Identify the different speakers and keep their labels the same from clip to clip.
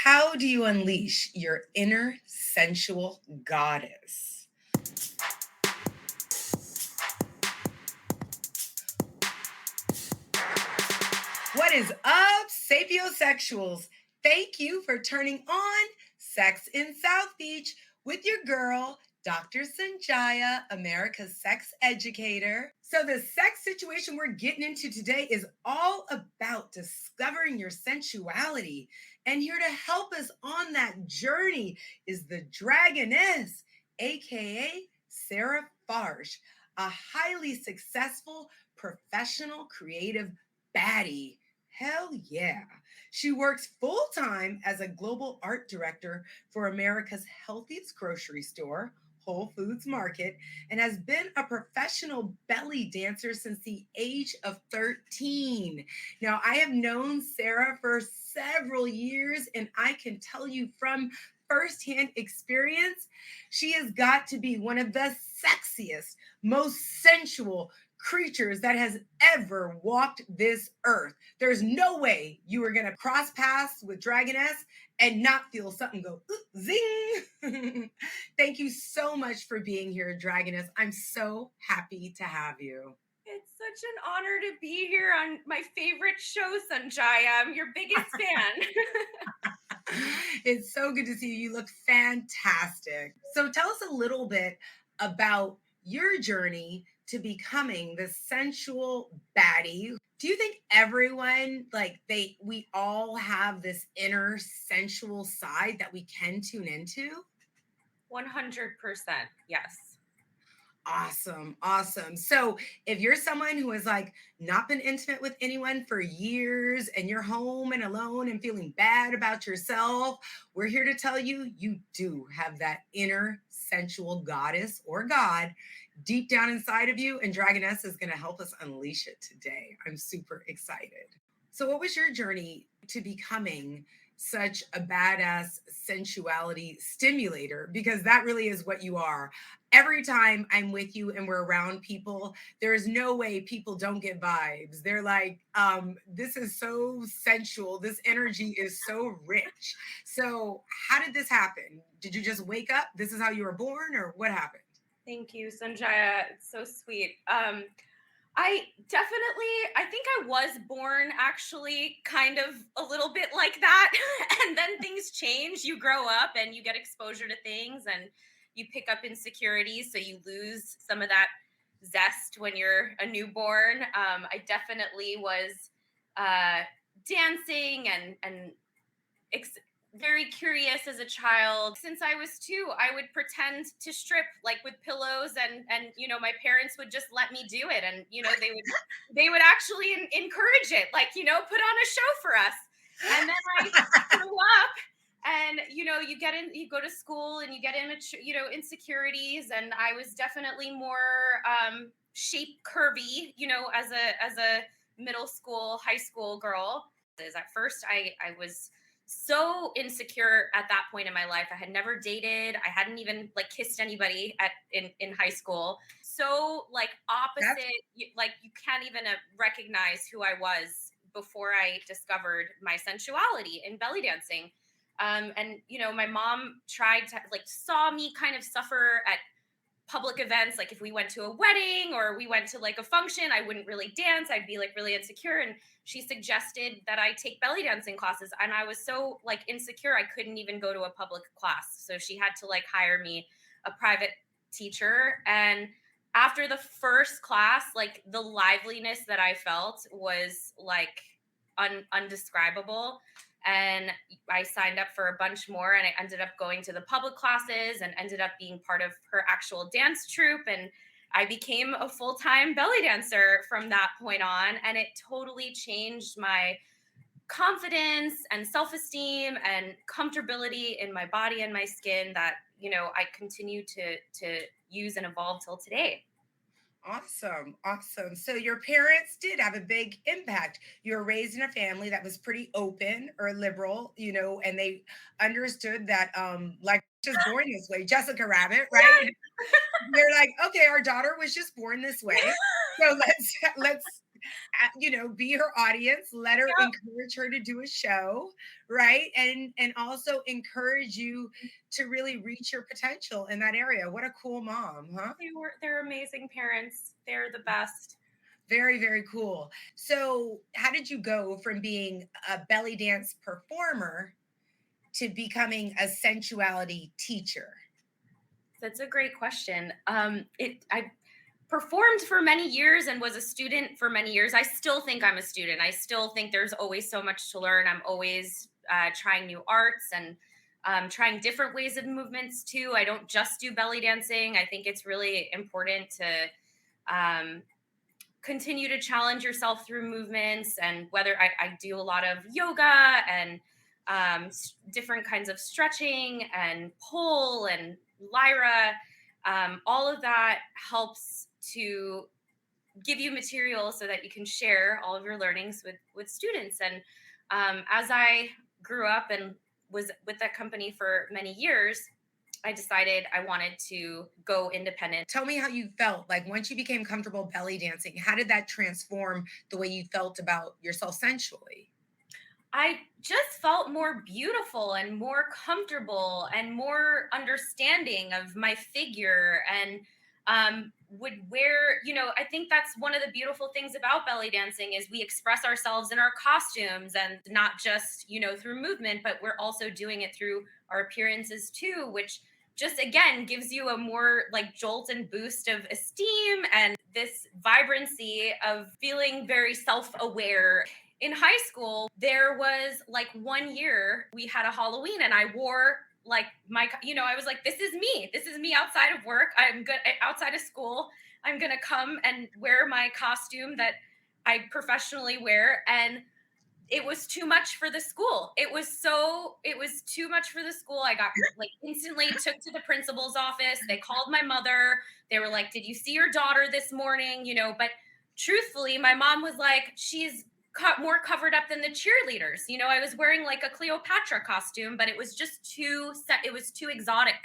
Speaker 1: How do you unleash your inner sensual goddess? What is up, sapiosexuals? Thank you for turning on Sex in South Beach with your girl, Dr. Sonjia, America's sex educator. So, the sex situation we're getting into today is all about discovering your sensuality. And here to help us on that journey is the Dragoness, aka Sarah Farsh, a highly successful professional creative baddie. Hell yeah. She works full time as a global art director for America's healthiest grocery store, Whole Foods Market, and has been a professional belly dancer since the age of 13. Now, I have known Sarah for several years, and I can tell you from firsthand experience, she has got to be one of the sexiest, most sensual, creatures that has ever walked this earth. There's no way you are going to cross paths with Dragoness and not feel something go zing. Thank you so much for being here, Dragoness. I'm so happy to have you.
Speaker 2: It's such an honor to be here on my favorite show, Sonjia. I'm your biggest fan.
Speaker 1: It's so good to see you. You look fantastic. So tell us a little bit about your journey to becoming the sensual baddie. Do you think everyone we all have this inner sensual side that we can tune into?
Speaker 2: 100%. Yes.
Speaker 1: Awesome. Awesome. So if you're someone who has not been intimate with anyone for years and you're home and alone and feeling bad about yourself, we're here to tell you you do have that inner sensual goddess or god deep down inside of you. And Dragoness is going to help us unleash it today. I'm super excited. So, what was your journey to becoming such a badass sensuality stimulator? Because that really is what you are. Every time I'm with you and we're around people, there is no way people don't get vibes. They're like, this is so sensual. This energy is so rich. So, how did this happen? Did you just wake up? This is how you were born, or what happened?
Speaker 2: Thank you, Sonjia. It's so sweet. I think I was born actually kind of a little bit like that. And then things change. You grow up and you get exposure to things and you pick up insecurities. So you lose some of that zest when you're a newborn. I definitely was uh, dancing and ex- very curious as a child. Since I was 2, I would pretend to strip like with pillows, and my parents would just let me do it, and they would actually encourage it, like, put on a show for us. And then I grew up, and you go to school and you get immature, insecurities, and I was definitely more shape curvy, as a middle school, high school girl. At first I was so insecure at that point in my life. I had never dated. I hadn't even like kissed anybody in high school. So like
Speaker 1: That's
Speaker 2: opposite, like you can't even recognize who I was before I discovered my sensuality in belly dancing. And my mom tried to like saw me kind of suffer at public events, like if we went to a wedding or we went to like a function, I wouldn't really dance. I'd be like really insecure, and she suggested that I take belly dancing classes, and I was so like insecure I couldn't even go to a public class, so she had to like hire me a private teacher. And after the first class, like the liveliness that I felt was like undescribable. And I signed up for a bunch more, and I ended up going to the public classes and ended up being part of her actual dance troupe. And I became a full-time belly dancer from that point on, and it totally changed my confidence and self-esteem and comfortability in my body and my skin that I continue to use and evolve till today.
Speaker 1: awesome. Awesome. So your parents did have a big impact. You were raised in a family that was pretty open or liberal, and they understood that like just born this way, Jessica Rabbit, right? They're like, okay, our daughter was just born this way. So let's be her audience, let her
Speaker 2: Yep.
Speaker 1: encourage her to do a show, right? And also encourage you to really reach your potential in that area. What a cool mom, huh?
Speaker 2: They're amazing parents. They're the best.
Speaker 1: Very, very cool. So, how did you go from being a belly dance performer to becoming a sensuality teacher?
Speaker 2: That's a great question. I performed for many years and was a student for many years. I still think I'm a student. I still think there's always so much to learn. I'm always trying new arts and trying different ways of movements too. I don't just do belly dancing. I think it's really important to um, continue to challenge yourself through movements, and whether I do a lot of yoga and different kinds of stretching and pole and lyra. All of that helps to give you material so that you can share all of your learnings with students. And as I grew up and was with that company for many years, I decided I wanted to go independent.
Speaker 1: Tell me how you felt. Like once you became comfortable belly dancing, how did that transform the way you felt about yourself sensually?
Speaker 2: I just felt more beautiful and more comfortable and more understanding of my figure, and would wear, I think that's one of the beautiful things about belly dancing is we express ourselves in our costumes, and not just, through movement, but we're also doing it through our appearances too, which just again gives you a more like jolt and boost of esteem and this vibrancy of feeling very self-aware. In high school, there was like one year we had a Halloween and I wore like I was like, this is me. This is me outside of work. I'm good outside of school. I'm going to come and wear my costume that I professionally wear. And it was too much for the school. It was too much for the school. I got like instantly took to the principal's office. They called my mother. They were like, "Did you see your daughter this morning?" But truthfully, my mom was like, "She's more covered up than the cheerleaders." I was wearing like a Cleopatra costume, but it was just it was too exotic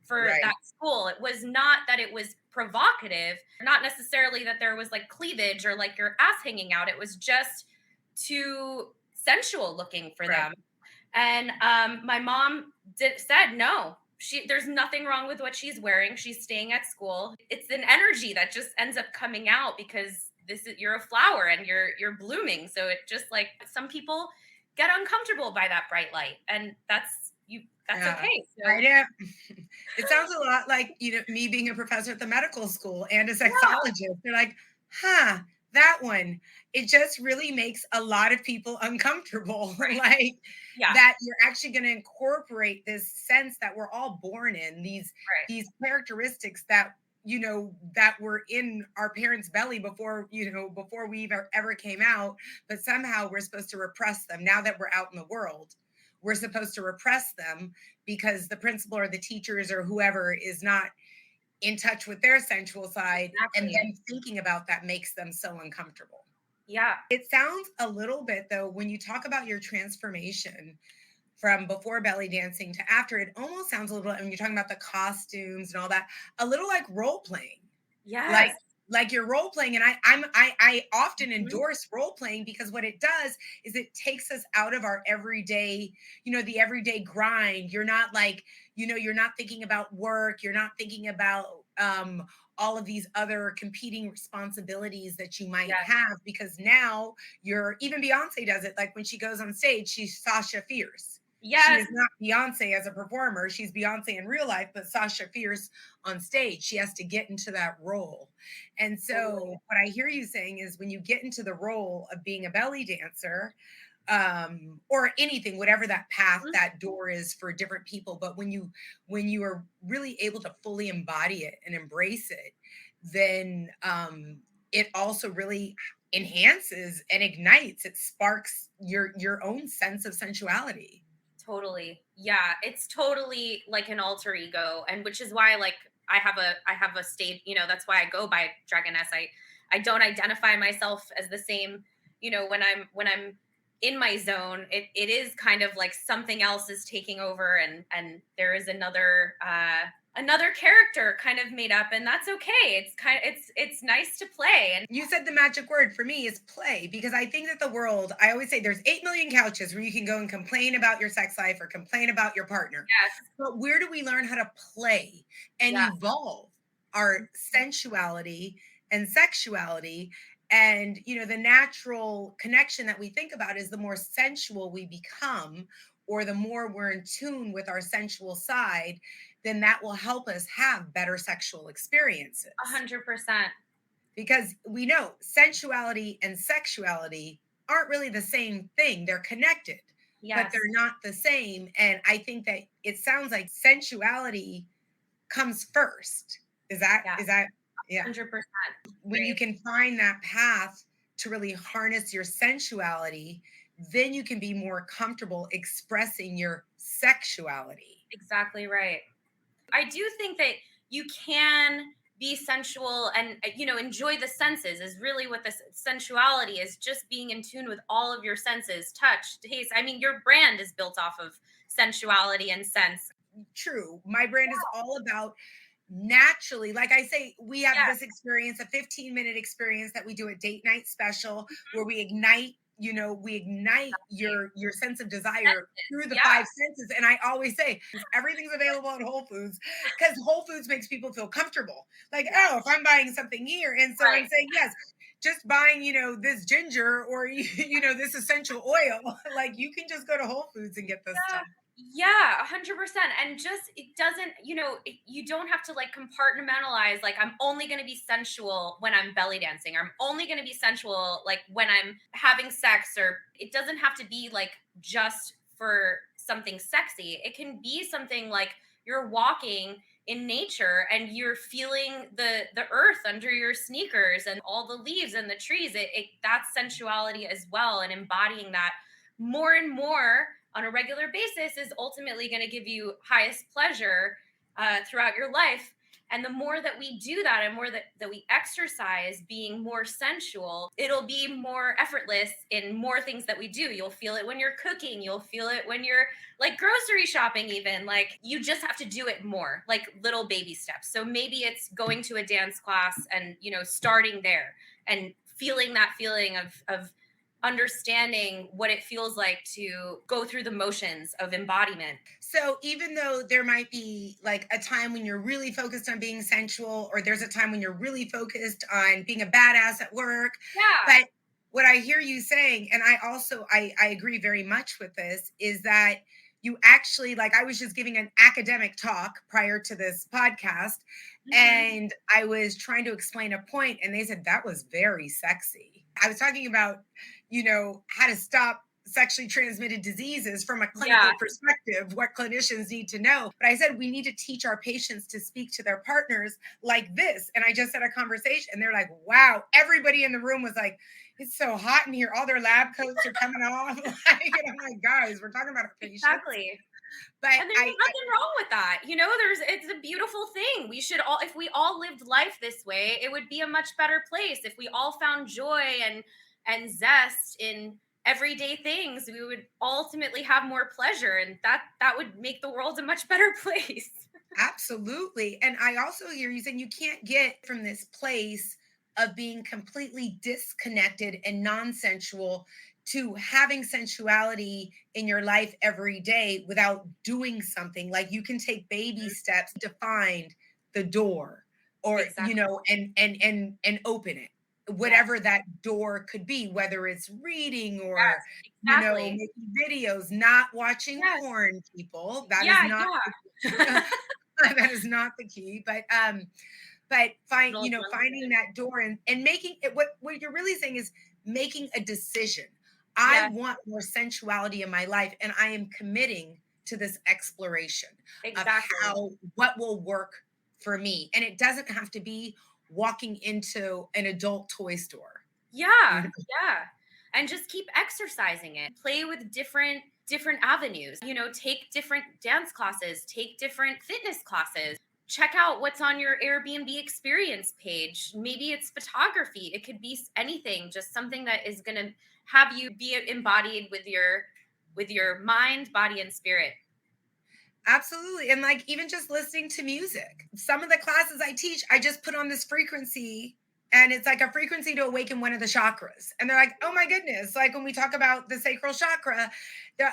Speaker 2: for
Speaker 1: Right.
Speaker 2: that school. It was not that it was provocative, not necessarily that there was like cleavage or like your ass hanging out. It was just too sensual looking for
Speaker 1: Right.
Speaker 2: them. And my mom said no. There's nothing wrong with what she's wearing. She's staying at school. It's an energy that just ends up coming out because you're a flower and you're blooming. So it just like some people get uncomfortable by that bright light, and that's
Speaker 1: Yeah.
Speaker 2: okay.
Speaker 1: I
Speaker 2: So
Speaker 1: know. It sounds a lot like, me being a professor at the medical school and a
Speaker 2: yeah,
Speaker 1: sexologist. They're like, huh, that one. It just really makes a lot of people uncomfortable.
Speaker 2: right,
Speaker 1: Like
Speaker 2: yeah,
Speaker 1: that you're actually going to incorporate this sense that we're all born in,
Speaker 2: right,
Speaker 1: these characteristics that that were in our parents' belly before, before we ever came out, but somehow we're supposed to repress them now that we're out in the world. We're supposed to repress them because the principal or the teachers or whoever is not in touch with their sensual side, and
Speaker 2: exactly,
Speaker 1: then thinking about that makes them so uncomfortable.
Speaker 2: yeah.
Speaker 1: It sounds a little bit though when you talk about your transformation from before belly dancing to after, it almost sounds a little, when you're talking about the costumes and all that, a little like role playing, like
Speaker 2: Yes.
Speaker 1: you're role playing. And I often
Speaker 2: Mhm.
Speaker 1: endorse role playing because what it does is it takes us out of our everyday, the everyday grind. You're not like, you're not thinking about work, you're not thinking about all of these other competing responsibilities that you might
Speaker 2: Yes.
Speaker 1: have, because now you're, even Beyonce does it, like when she goes on stage she's Sasha Fierce. She
Speaker 2: Yes.
Speaker 1: is not Beyonce as a performer. She's Beyonce in real life, but Sasha Fierce on stage. She has to get into that role. And so,
Speaker 2: Totally.
Speaker 1: what I hear you saying is when you get into the role of being a belly dancer, or anything, whatever that path,
Speaker 2: Mhm.
Speaker 1: that door is for different people, but when you are really able to fully embody it and embrace it, then it also really enhances and ignites, it sparks your own sense of sensuality.
Speaker 2: Totally. Yeah, it's totally like an alter ego, and which is why like I have a state, that's why I go by Dragoness. I don't identify myself as the same, when I'm in my zone, it is kind of like something else is taking over, and there is another character kind of made up, and that's okay. It's nice to play. And
Speaker 1: You said the magic word for me is play, because I think that the world, I always say there's 8 million couches where you can go and complain about your sex life or complain about your partner.
Speaker 2: yes,
Speaker 1: But where do we learn how to play and
Speaker 2: yes,
Speaker 1: evolve our sensuality and sexuality? And, the natural connection that we think about is the more sensual we become, or the more we're in tune with our sensual side, then that will help us have better sexual experiences,
Speaker 2: 100%.
Speaker 1: because we know sensuality and sexuality aren't really the same thing. They're connected, but
Speaker 2: Yes,
Speaker 1: they're not the same. And I think that it sounds like sensuality comes first. Is that,
Speaker 2: yeah,
Speaker 1: yeah.
Speaker 2: 100%.
Speaker 1: When you
Speaker 2: Great.
Speaker 1: can find that path to really harness your sensuality, then you can be more comfortable expressing your sexuality.
Speaker 2: Exactly right. I do think that you can be sensual and enjoy the senses is really what this sensuality is, just being in tune with all of your senses, touch, taste. I mean, your brand is built off of sensuality and sense.
Speaker 1: True. My brand is all about naturally, like I say, we have
Speaker 2: Yeah,
Speaker 1: this experience, a 15-minute experience that we do a date night special where we ignite
Speaker 2: exactly.
Speaker 1: your sense of desire
Speaker 2: Senses.
Speaker 1: through the
Speaker 2: Yeah,
Speaker 1: five senses. And I always say everything's available at Whole Foods, because Whole Foods makes people feel comfortable. Like,
Speaker 2: yeah,
Speaker 1: oh, if I'm buying something here. And so I'm
Speaker 2: right.
Speaker 1: saying, yes, just buying, this ginger, or this essential oil, like you can just go to Whole Foods and get this
Speaker 2: Yeah.
Speaker 1: stuff.
Speaker 2: Yeah, 100%. And just, it doesn't, you don't have to like compartmentalize, like, I'm only going to be sensual when I'm belly dancing, or I'm only going to be sensual like when I'm having sex, or it doesn't have to be like just for something sexy. It can be something like you're walking in nature and you're feeling the earth under your sneakers and all the leaves and the trees. That's sensuality as well, and embodying that more and more on a regular basis is ultimately going to give you highest pleasure throughout your life. And the more that we do that, and more that we exercise being more sensual, it'll be more effortless in more things that we do. You'll feel it when you're cooking, you'll feel it when you're like grocery shopping, even. Like, you just have to do it more, like little baby steps. So maybe it's going to a dance class and starting there and feeling that feeling of understanding what it feels like to go through the motions of embodiment.
Speaker 1: So even though there might be like a time when you're really focused on being sensual, or there's a time when you're really focused on being a badass at work,
Speaker 2: Yeah.
Speaker 1: but what I hear you saying, and I agree very much with this, is that you actually, like, I was just giving an academic talk prior to this podcast,
Speaker 2: Hmm.
Speaker 1: and I was trying to explain a point, and they said that was very sexy. I was talking about, how to stop sexually transmitted diseases from a
Speaker 2: Yeah.
Speaker 1: clinical perspective, what clinicians need to know. But I said we need to teach our patients to speak to their partners like this. And I just had a conversation, and they're like, wow, everybody in the room was like, it's so hot in here. All their lab coats are coming off. And I'm like, guys, we're talking about our patients.
Speaker 2: Exactly.
Speaker 1: But
Speaker 2: And there's nothing wrong with that. It's a beautiful thing. We should all, if we all lived life this way, it would be a much better place. If we all found joy and zest in everyday things, we would ultimately have more pleasure, and that would make the world a much better place.
Speaker 1: absolutely. And I also hear you saying you can't get from this place of being completely disconnected and non sensual to having sensuality in your life every day without doing something. Like you can take baby steps to find the door, or,
Speaker 2: Exactly.
Speaker 1: and open it.
Speaker 2: Yes.
Speaker 1: Whatever that door could be, whether it's reading or,
Speaker 2: Yes. Exactly.
Speaker 1: making videos, not watching
Speaker 2: Yes.
Speaker 1: porn, people. That is
Speaker 2: Yeah.
Speaker 1: not
Speaker 2: Yeah.
Speaker 1: that is not the key. But
Speaker 2: Little
Speaker 1: finding
Speaker 2: adjustment.
Speaker 1: that door, and making it, what you're really saying is making a decision. I
Speaker 2: Yes.
Speaker 1: want more sensuality in my life, and I am committing to this exploration of
Speaker 2: Exactly.
Speaker 1: what will work for me. And it doesn't have to be walking into an adult toy store.
Speaker 2: Yeah, yeah. And just keep exercising it. Play with different avenues. Take different dance classes, take different fitness classes. Check out what's on your Airbnb experience page. Maybe it's photography. It could be anything, just something that is going to have you be embodied with your mind, body, and spirit.
Speaker 1: Absolutely. And like even just listening to music. Some of the classes I teach, I just put on this frequency and it's like a frequency to awaken one of the chakras. And they're like, oh my goodness. Like when we talk about the sacral chakra,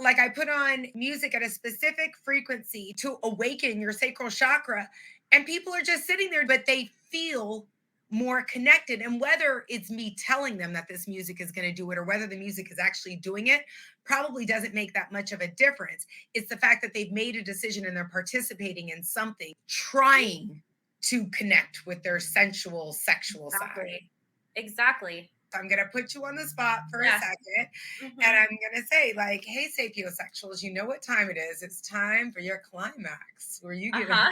Speaker 1: like I put on music at a specific frequency to awaken your sacral chakra. And people are just sitting there, but they feel more connected. And whether it's me telling them that this music is going to do it or whether the music is actually doing it probably doesn't make that much of a difference. It's the fact that they've made a decision and they're participating in something, trying to connect with their sensual, sexual side.
Speaker 2: Exactly.
Speaker 1: So I'm going to put you on the spot for
Speaker 2: Yes.
Speaker 1: a second.
Speaker 2: Mm-hmm.
Speaker 1: And I'm going to say, like, hey, sapiosexuals, you know what time it is. It's time for your climax, where you get a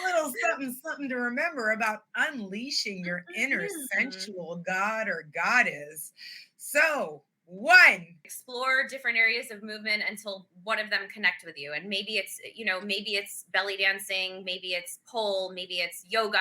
Speaker 1: little something to remember about unleashing your inner sensual god or goddess. So, one,
Speaker 2: explore different areas of movement until one of them connect with you. And maybe it's, maybe it's belly dancing, maybe it's pole, maybe it's yoga.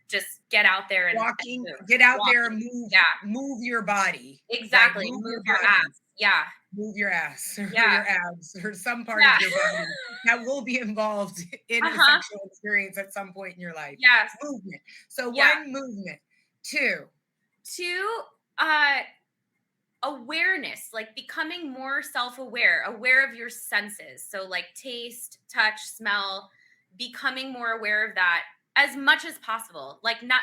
Speaker 2: Just get out there and
Speaker 1: walking,
Speaker 2: move.
Speaker 1: get out there,
Speaker 2: Walking.
Speaker 1: move,
Speaker 2: Yeah,
Speaker 1: move your body.
Speaker 2: exactly.
Speaker 1: Like,
Speaker 2: Move your ass. Yeah.
Speaker 1: Move your ass or
Speaker 2: Yeah.
Speaker 1: your abs or some part
Speaker 2: Yeah.
Speaker 1: of your body that will be involved in a sexual experience at some point in your life.
Speaker 2: Yes.
Speaker 1: Movement. So
Speaker 2: Yeah.
Speaker 1: one, movement. Two,
Speaker 2: awareness, like becoming more self-aware, aware of your senses. So like taste, touch, smell, becoming more aware of that as much as possible. Like not,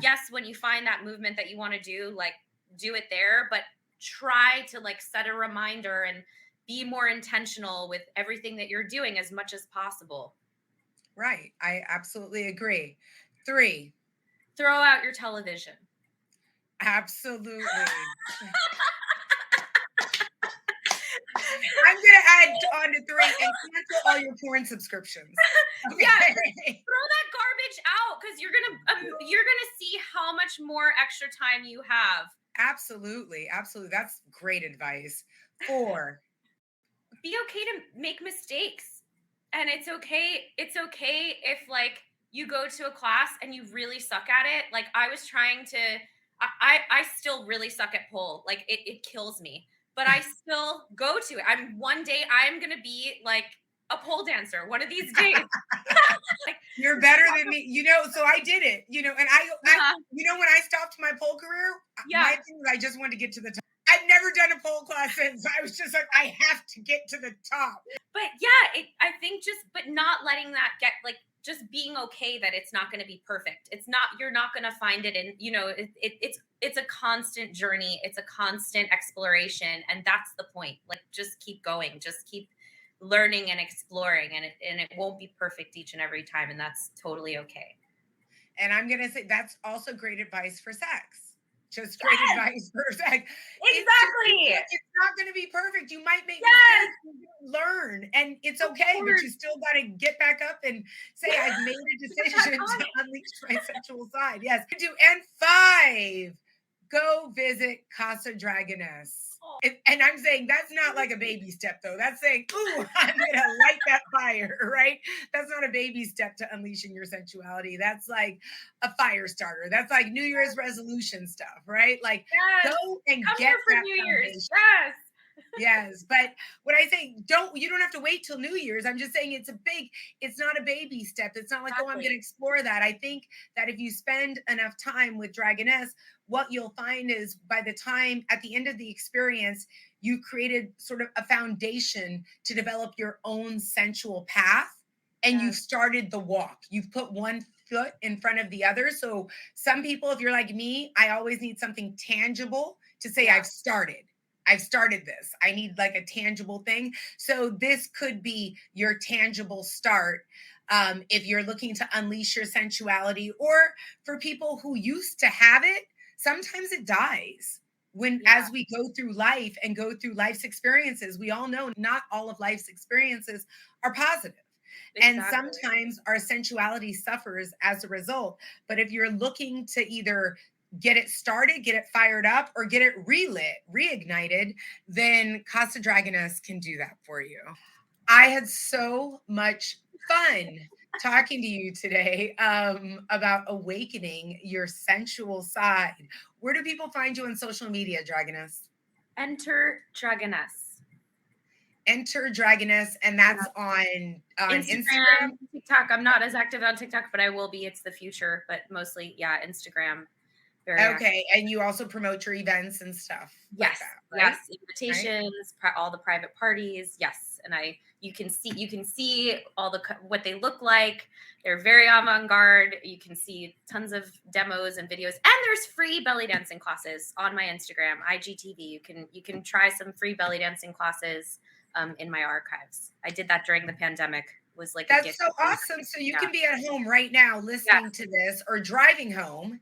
Speaker 2: yes, when you find that movement that you want to do, like do it there, but try to like set a reminder and be more intentional with everything that you're doing as much as possible.
Speaker 1: Right. I absolutely agree. Three,
Speaker 2: throw out your television.
Speaker 1: Absolutely. I'm gonna add on to three and cancel all your porn subscriptions.
Speaker 2: Okay. Yeah, throw that garbage out because you're gonna see how much more extra time you have.
Speaker 1: Absolutely, that's great advice. 4,
Speaker 2: be okay to make mistakes, and it's okay if like you go to a class and you really suck at it. Like I was trying to, I still really suck at pole. Like it kills me, but I still go to it. One day I'm gonna be like a pole dancer one of these days.
Speaker 1: Like, you're better than me, so I did it, and I when I stopped my pole career, my thing was I just wanted to get to the top. I've never done a pole class since. I was just like, I have to get to the top.
Speaker 2: But yeah, I think but not letting that get like, just being okay that it's not going to be perfect. You're not going to find it in, it's a constant journey. It's a constant exploration. And that's the point. Like, just keep going, just keep learning and exploring, and it won't be perfect each and every time. And that's totally okay.
Speaker 1: And I'm going to say that's also great advice for sex. Just great advice for sex.
Speaker 2: Exactly.
Speaker 1: It's not going to be perfect. You might make mistakes, learn, and it's okay. But you still got to get back up and say, I've made a decision to unleash my sexual side. Yes. And 5, go visit Casa Dragoness. And I'm saying that's not like a baby step, though. That's saying, ooh, I'm going to light that fire, right? That's not a baby step to unleashing your sensuality. That's like a fire starter. That's like New Year's resolution stuff, right? Like, go and
Speaker 2: come
Speaker 1: get
Speaker 2: here for
Speaker 1: that
Speaker 2: New Year's.
Speaker 1: Yes. Yes. But when I say you don't have to wait till New Year's. I'm just saying it's not a baby step. It's not like, oh, I'm going to explore that. I think that if you spend enough time with Dragoness, what you'll find is by the time at the end of the experience, you created sort of a foundation to develop your own sensual path. And you've started the walk. You've put one foot in front of the other. So some people, if you're like me, I always need something tangible to say I've started this. I need like a tangible thing. So this could be your tangible start. If you're looking to unleash your sensuality, or for people who used to have it, sometimes it dies as we go through life and go through life's experiences. We all know not all of life's experiences are positive. Exactly. And sometimes our sensuality suffers as a result. But if you're looking to either get it started, get it fired up, or get it reignited, then Casa Dragoness can do that for you. I had so much fun talking to you today about awakening your sensual side. Where do people find you on social media, Dragoness?
Speaker 2: Enter Dragoness.
Speaker 1: enter Dragoness, and that's on Instagram.
Speaker 2: TikTok. I'm not as active on TikTok, but I will be. It's the future, but mostly, yeah, Instagram. Very active.
Speaker 1: Okay, and you also promote your events and stuff like
Speaker 2: Yes,
Speaker 1: that, right?
Speaker 2: yes, invitations, all the private parties. Yes, and you can see all what they look like. They're very avant-garde. You can see tons of demos and videos, and there's free belly dancing classes on my Instagram, IGTV. You can try some free belly dancing classes in my archives. I did that during the pandemic. Was like
Speaker 1: That's so awesome. So you can be at home right now listening to this or driving home.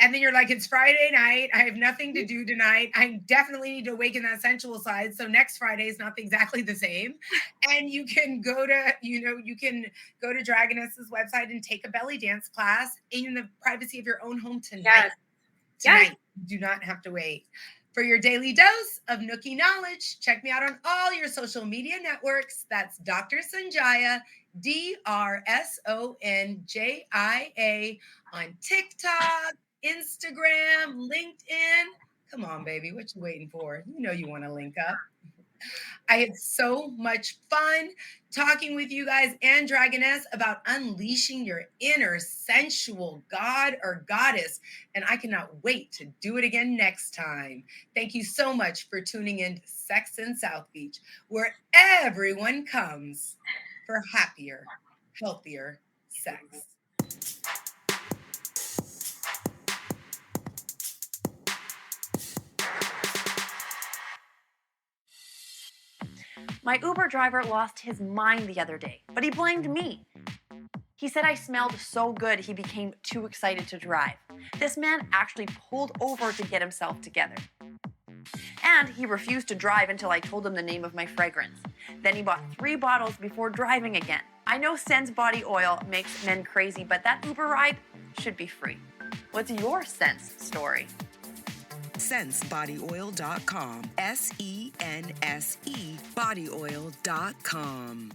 Speaker 1: And then you're like, it's Friday night. I have nothing to do tonight. I definitely need to awaken that sensual side. So next Friday is not exactly the same. And you can go to, you can go to Dragoness's website and take a belly dance class in the privacy of your own home tonight.
Speaker 2: Yes.
Speaker 1: Tonight. You do not have to wait. For your daily dose of Nookie knowledge, check me out on all your social media networks. That's Dr. Sonjia, DrSonjia on TikTok, Instagram, LinkedIn. Come on, baby. What you waiting for? You know you want to link up. I had so much fun talking with you guys and Dragoness about unleashing your inner sensual god or goddess. And I cannot wait to do it again next time. Thank you so much for tuning in to Sex in South Beach, where everyone comes for happier, healthier sex.
Speaker 3: My Uber driver lost his mind the other day, but he blamed me. He said I smelled so good he became too excited to drive. This man actually pulled over to get himself together. And he refused to drive until I told him the name of my fragrance. Then he bought 3 bottles before driving again. I know Sense body oil makes men crazy, but that Uber ride should be free. What's your Sense story?
Speaker 4: Sensebodyoil.com. SENSE bodyoil.com.